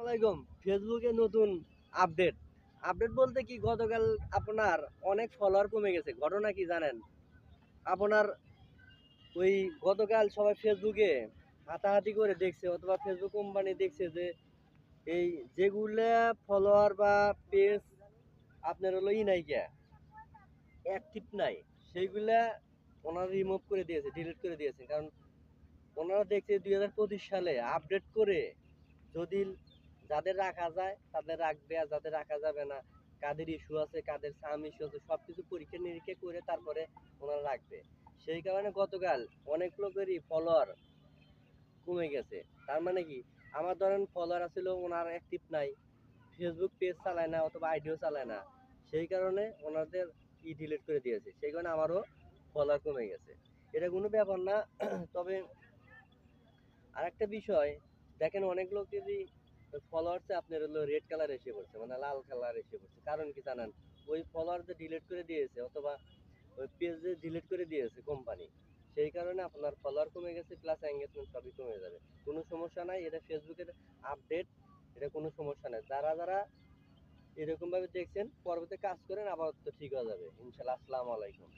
আলাইকুম। ফেসবুকে নতুন আপডেট আপডেট বলতে কি, গতকাল আপনার অনেক ফলোয়ার কমে গেছে। ঘটনা কি জানেন? আপনার ওই গতকাল সবাই ফেসবুকে হাতাহাতি করে দেখছে, অথবা ফেসবুক কোম্পানি দেখছে যে এই যেগুলা ফলোয়ার বা পেজ আপনার হলো নাই কে অ্যাক্টিভ নাই, সেইগুলা ওনারা রিমুভ করে দিয়েছে, ডিলিট করে দিয়েছে। কারণ ওনারা দেখছে 2025 সালে আপডেট করে যদি যাদের রাখা যায় তাদের রাখবে, আর যাদের রাখা যাবে না, কাদের ইস্যু আছে, কাদের সাম ইস্যু আছে, সবকিছু পরীক্ষা নিরীক্ষা করে তারপরে ওনারা রাখবে। সেই কারণে গতকাল অনেক লোকেরই ফলোয়ার কমে গেছে। তার মানে কি, আমার ধরেন ফলোয়ার আছিল, ওনার অ্যাক্টিভ নাই, ফেসবুক পেজ চালায় না অথবা আইডিও চালায় না, সেই কারণে ওনাদের ডিলিট করে দিয়েছে। সেই কারণে আমারও ফলোয়ার কমে গেছে। এটা কোনো ব্যাপার না। তবে আরেকটা বিষয়, দেখেন অনেক লোকেরই ফলোয়ার্সে আপনার হলো রেড কালার এসে পড়ছে, মানে লাল কালার এসে পড়ছে। কারণ কি জানেন? ওই ফলোয়ার যে ডিলিট করে দিয়েছে, অথবা ওই পেজ যে ডিলিট করে দিয়েছে কোম্পানি, সেই কারণে আপনার ফলোয়ার কমে গেছে, প্লাস এঙ্গেজমেন্ট সবই কমে যাবে। কোনো সমস্যা নাই, এটা ফেসবুকের আপডেট, এটা কোনো সমস্যা নাই। যারা যারা এরকম ভাবে দেখছেন, পরবর্তী কাজ করেন, আবার তো ঠিক হয়ে যাবে ইনশাল্লাহ। আসসালামু আলাইকুম।